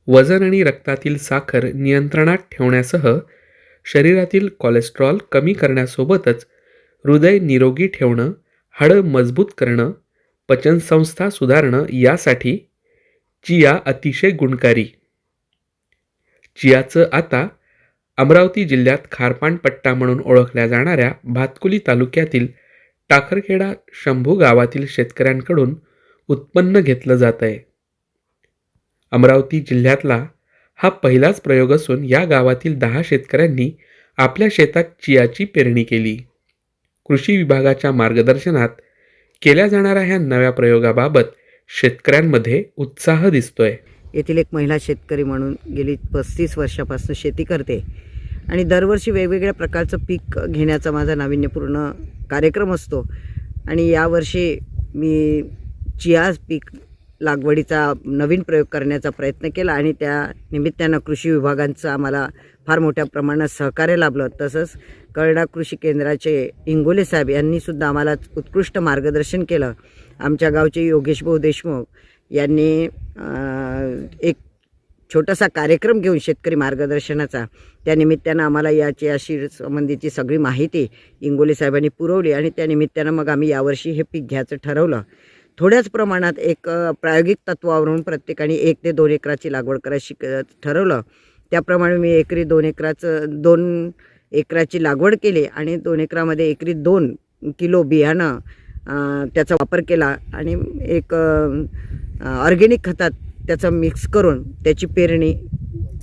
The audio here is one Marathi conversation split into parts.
वजन आणि रक्तातील साखर नियंत्रणात ठेवण्यासह शरीरातील कोलेस्ट्रॉल कमी करण्यासोबतच हृदय निरोगी ठेवणं, हाडं मजबूत करणं, पचनसंस्था सुधारणं यासाठी चिया अतिशय गुणकारी. चियाचं आता अमरावती जिल्ह्यात खारपान पट्टा म्हणून ओळखल्या जाणाऱ्या भातकुली तालुक्यातील टाकरखेडा शंभू गावातील शेतकऱ्यांकडून उत्पन्न घेतलं जात आहे. अमरावती जिल्ह्यातला हा पहिलाच प्रयोग असून या गावातील 10 शेतकऱ्यांनी आपल्या शेतात चियाची पेरणी केली. कृषी विभागाच्या मार्गदर्शनात केल्या जाणाऱ्या ह्या नव्या प्रयोगाबाबत शेतकऱ्यांमध्ये उत्साह दिसतोय. येथील एक महिला शेतकरी म्हणून गेली 35 वर्षापासून शेती करते आणि दरवर्षी वेगवेगळ्या प्रकारचं पीक घेण्याचा माझा नाविन्यपूर्ण कार्यक्रम असतो. आणि यावर्षी मी चिया पीक लागवडीचा नवीन प्रयोग करण्याचा प्रयत्न केला आणि त्या निमित्तानं कृषी विभागांचं आम्हाला फार मोठ्या प्रमाणात सहकार्य लाभलं. तसंच कळडा कृषी केंद्राचे इंगोले साहेब यांनीसुद्धा आम्हाला उत्कृष्ट मार्गदर्शन केलं. आमच्या गावचे योगेश भाऊ देशमुख यांनी एक छोटासा कार्यक्रम घेऊन शेतकरी मार्गदर्शनाचा त्या निमित्तानं आम्हाला याची संबंधीची सगळी माहिती इंगोले साहेबांनी पुरवली आणि त्या निमित्तानं मग आम्ही यावर्षी हे पीक घ्यायचं ठरवलं. थोड्याच प्रमाणात एक प्रायोगिक तत्वावरून प्रत्येकाने 1 ते 2 एकराची लागवड करायची ठरवलं. त्याप्रमाणे मी एकरी 2 एकराची लागवड केली आणि 2 एकरामध्ये एकरी 2 किलो बियाणं त्याचा वापर केला आणि एक ऑर्गेनिक खतात त्याचं मिक्स करून त्याची पेरणी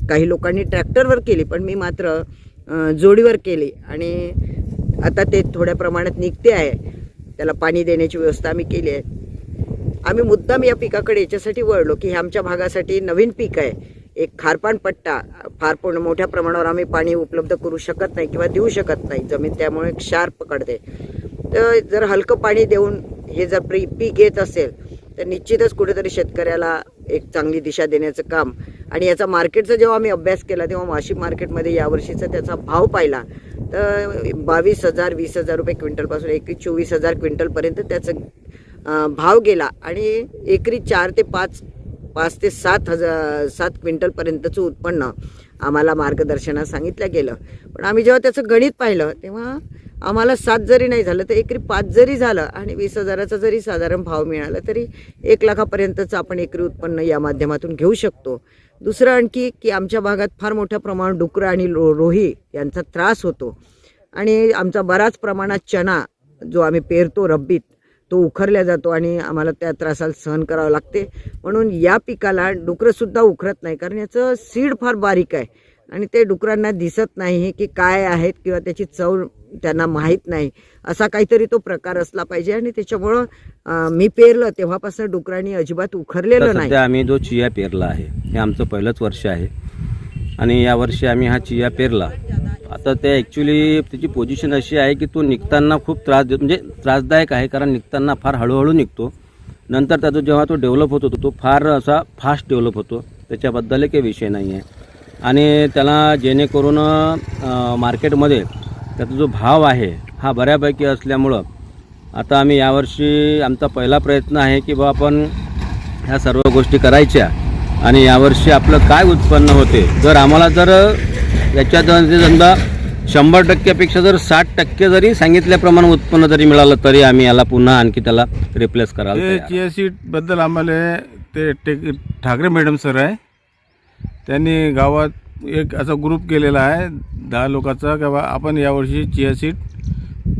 काही लोकांनी ट्रॅक्टरवर केली, पण मी मात्र जोडीवर केली आणि आता ते थोड्या प्रमाणात निघते आहे. त्याला पाणी देण्याची व्यवस्था आम्ही केली आहे. आम्ही मुद्दाम या पिकाकडे याच्यासाठी वळलो की हे आमच्या भागासाठी नवीन पीक आहे. एक खारपान पट्टा फार मोठ्या प्रमाणावर आम्ही पाणी उपलब्ध करू शकत नाही किंवा देऊ शकत नाही. जमीन त्यामुळे क्षार पकडते. तर जर हलकं पाणी देऊन हे जर पीक येत असेल तर निश्चितच कुठेतरी शेतकऱ्याला एक चांगली दिशा देण्याचं काम. आणि याचा मार्केटचा जेव्हा आम्ही अभ्यास केला तेव्हा वाशिम मार्केटमध्ये यावर्षीचा त्याचा भाव पाहिला तर 22,000 20,000 रुपये क्विंटलपासून एकरी 24,000 क्विंटलपर्यंत त्याचा भाव गेला आणि एकरी 4 ते 5 ते 7 क्विंटलपर्यंतचं उत्पन्न आम्हाला मार्गदर्शनात सांगितलं गेलं. पण आम्ही जेव्हा त्याचं गणित पाहिलं तेव्हा आम्हाला 7 जरी नाही झालं तर एकरी 5 जरी झालं आणि 20,000चा जरी साधारण भाव मिळाला तरी 1 लाखापर्यंतचं आपण एकरी उत्पन्न या माध्यमातून घेऊ शकतो. दुसरं आणखी की आमच्या भागात फार मोठ्या प्रमाणात डुकरं आणि रोही यांचा त्रास होतो आणि आमचा बराच प्रमाणात चणा जो आम्ही पेरतो रब्बीत तो उखरल्या जातो आणि आम्हाला त्या त्रासाला सहन करावं लागते. म्हणून या पिकाला डुकरंसुद्धा उखरत नाही कारण याचं सीड फार बारीक आहे आणि ते डुकरांना दिसत नाही की काय आहेत किंवा त्याची चव त्यांना माहीत नाही. असा काहीतरी तो प्रकार असला पाहिजे आणि त्याच्यामुळं मी पेरलं तेव्हापासून डुकरांनी अजिबात उखरलेलं नाही. आम्ही जो चिया पेरला आहे हे आमचं पहिलंच वर्ष आहे आणि यावर्षी आम्ही हा चिया पेरला. आता ते ॲक्च्युली त्याची पोझिशन अशी आहे की तो निघताना खूप म्हणजे त्रासदायक आहे कारण निघताना फार हळूहळू निघतो. नंतर त्याचा जेव्हा तो डेव्हलप होतो तो फार असा फास्ट डेव्हलप होतो. त्याच्याबद्दल काही विषय नाही आहे आणि त्याला जेणेकरून मार्केटमध्ये त्याचा जो भाव आहे हा बऱ्यापैकी असल्यामुळं आता आम्ही यावर्षी आमचा पहिला प्रयत्न आहे की बा आपण ह्या सर्व गोष्टी करायच्या आणि यावर्षी आपलं काय उत्पन्न होते. जर आम्हाला जर याच्यात समजा 100%पेक्षा जर 60% जरी सांगितल्याप्रमाणे उत्पन्न जरी मिळालं तरी आम्ही याला पुन्हा आणखी त्याला रिप्लेस करायला. चिया सीडबद्दल आम्हाला ते ठाकरे मॅडम सर आहे त्यांनी गावात एक असा ग्रुप केलेला आहे 10 लोकांचा की बा आपण यावर्षी चिया सीड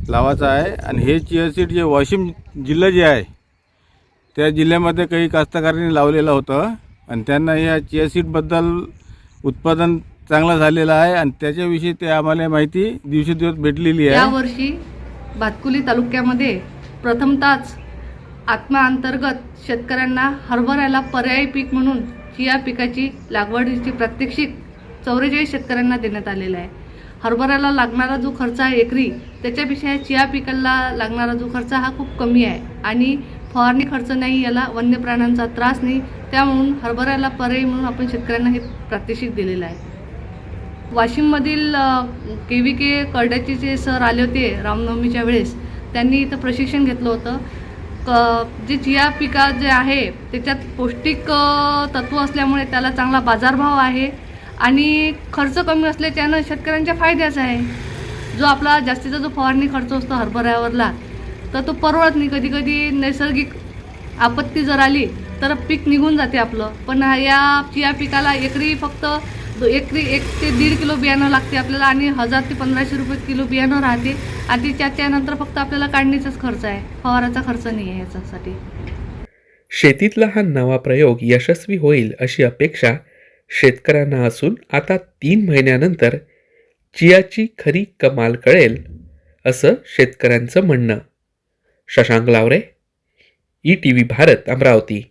लावायचा आहे. आणि हे चिया सीड जे वाशिम जिल्हा जे आहे त्या जिल्ह्यामध्ये काही कास्तकारांनी लावलेलं होतं आणि त्यांना या चिया सीडबद्दल उत्पादन चांगलं झालेलं आहे आणि त्याच्याविषयी ते आम्हाला माहिती दिवसेदिवस भेटलेली आहे. यावर्षी भातकुली तालुक्यामध्ये प्रथमतःच आत्मा अंतर्गत शेतकऱ्यांना हरभऱ्याला पर्यायी पीक म्हणून चिया पिकाची लागवडीची प्रात्यक्षिक 44 शेतकऱ्यांना देण्यात आलेला आहे. हरभऱ्याला लागणारा जो खर्च आहे एकरी त्याच्यापेक्षा चिया पिकाला लागणारा जो खर्च हा खूप कमी आहे आणि फवारणी खर्च नाही, याला वन्य प्राण्यांचा त्रास नाही. त्यामुळे हरभऱ्याला पर्यायी म्हणून आपण शेतकऱ्यांना हे प्रात्यक्षिक दिलेलं आहे. वाशिममधील KVK कळड्याचे जे सर आले होते रामनवमीच्या वेळेस त्यांनी इथं प्रशिक्षण घेतलं होतं. जे चिया पिका जे आहे त्याच्यात पौष्टिक तत्व असल्यामुळे त्याला चांगला बाजारभाव आहे आणि खर्च कमी असल्याच्यानं शेतकऱ्यांच्या फायद्याचा आहे. जो आपला जास्तीचा जो फवारणी खर्च असतो हरभऱ्यावरला तर तो परवडत नाही. कधी कधी नैसर्गिक आपत्ती जर आली तर पीक निघून जाते आपलं. पण या चिया पिकाला एकरी फक्त एकरी 1 ते 1.5 किलो बियाणं लागते आपल्याला आणि 1000 ते 1500 रुपये किलो बियाणं राहते आणि त्याच्यानंतर फक्त आपल्याला काढणीचाच खर्च आहे, फवाराचा खर्च नाही आहे याच्यासाठी. शेतीतला हा नवा प्रयोग यशस्वी होईल अशी अपेक्षा शेतकऱ्यांना असून आता 3 महिन्यानंतर चियाची खरी कमाल कळेल असं शेतकऱ्यांचं म्हणणं. शशांक लावरे, ETV भारत, अमरावती.